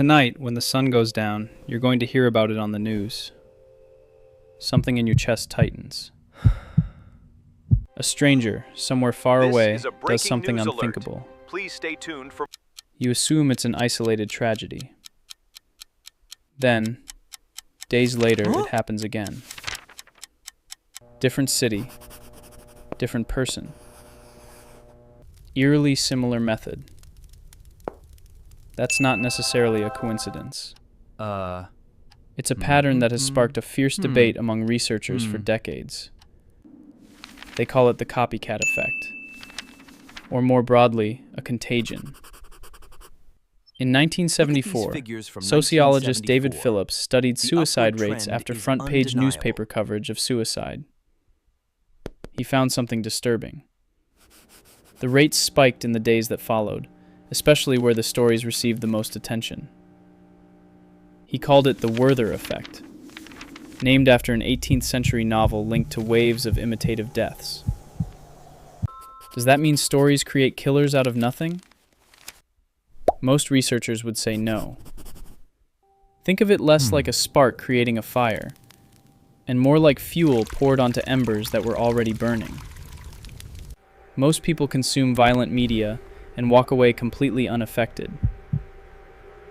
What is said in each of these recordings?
Tonight, when the sun goes down, you're going to hear about it on the news. Something in your chest tightens. A stranger, somewhere far away, does something unthinkable. Please stay tuned for. You assume it's an isolated tragedy. Then, days later, it happens again. Different city, different person. Eerily similar method. That's not necessarily a coincidence. It's a pattern that has sparked a fierce debate among researchers for decades. They call it the copycat effect, or more broadly, a contagion. In 1974, sociologist David Phillips studied suicide rates after front-page newspaper coverage of suicide. He found something disturbing. The rates spiked in the days that followed, especially where the stories received the most attention. He called it the Werther effect, named after an 18th century novel linked to waves of imitative deaths. Does that mean stories create killers out of nothing? Most researchers would say no. Think of it less like a spark creating a fire, and more like fuel poured onto embers that were already burning. Most people consume violent media and walk away completely unaffected.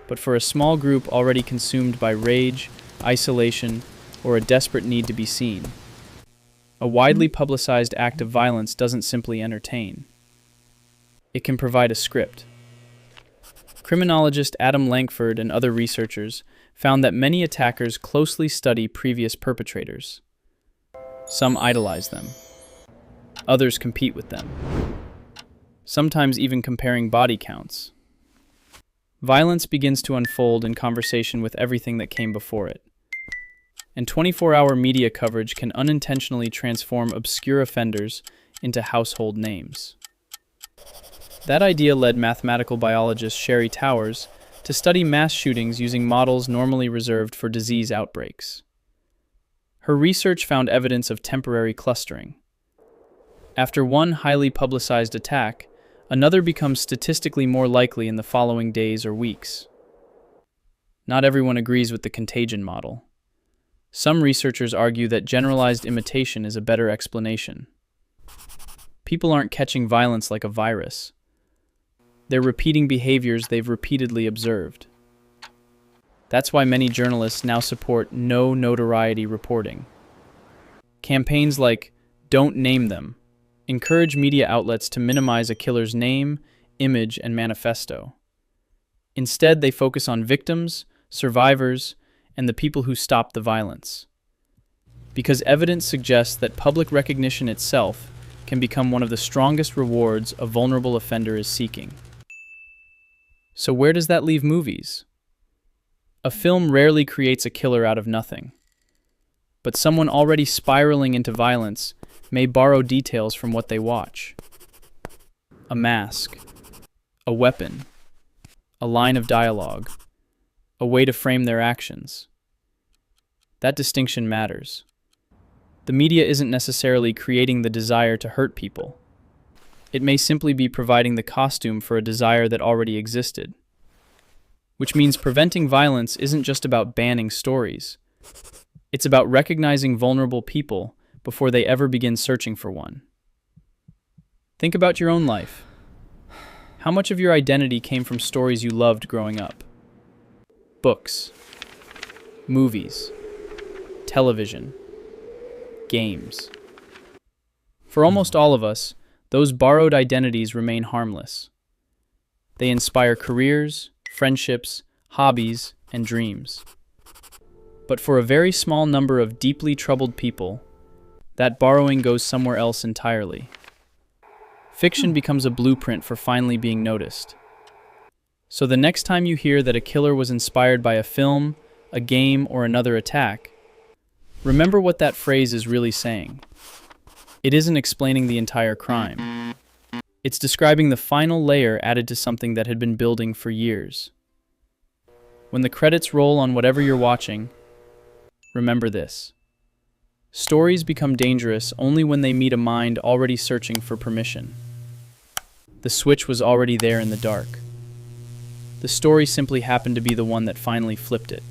But for a small group already consumed by rage, isolation, or a desperate need to be seen, a widely publicized act of violence doesn't simply entertain. It can provide a script. Criminologist Adam Lankford and other researchers found that many attackers closely study previous perpetrators. Some idolize them. Others compete with them, sometimes even comparing body counts. Violence begins to unfold in conversation with everything that came before it. And 24-hour media coverage can unintentionally transform obscure offenders into household names. That idea led mathematical biologist Sherry Towers to study mass shootings using models normally reserved for disease outbreaks. Her research found evidence of temporary clustering. After one highly publicized attack, another becomes statistically more likely in the following days or weeks. Not everyone agrees with the contagion model. Some researchers argue that generalized imitation is a better explanation. People aren't catching violence like a virus. They're repeating behaviors they've repeatedly observed. That's why many journalists now support no notoriety reporting. Campaigns like "Don't Name Them" encourage media outlets to minimize a killer's name, image, and manifesto. Instead, they focus on victims, survivors, and the people who stopped the violence. Because evidence suggests that public recognition itself can become one of the strongest rewards a vulnerable offender is seeking. So where does that leave movies? A film rarely creates a killer out of nothing. But someone already spiraling into violence may borrow details from what they watch. A mask, a weapon, a line of dialogue, a way to frame their actions. That distinction matters. The media isn't necessarily creating the desire to hurt people. It may simply be providing the costume for a desire that already existed. Which means preventing violence isn't just about banning stories. It's about recognizing vulnerable people before they ever begin searching for one. Think about your own life. How much of your identity came from stories you loved growing up? Books, movies, television, games. For almost all of us, those borrowed identities remain harmless. They inspire careers, friendships, hobbies, and dreams. But for a very small number of deeply troubled people, that borrowing goes somewhere else entirely. Fiction becomes a blueprint for finally being noticed. So the next time you hear that a killer was inspired by a film, a game, or another attack, remember what that phrase is really saying. It isn't explaining the entire crime. It's describing the final layer added to something that had been building for years. When the credits roll on whatever you're watching, remember this. Stories become dangerous only when they meet a mind already searching for permission. The switch was already there in the dark. The story simply happened to be the one that finally flipped it.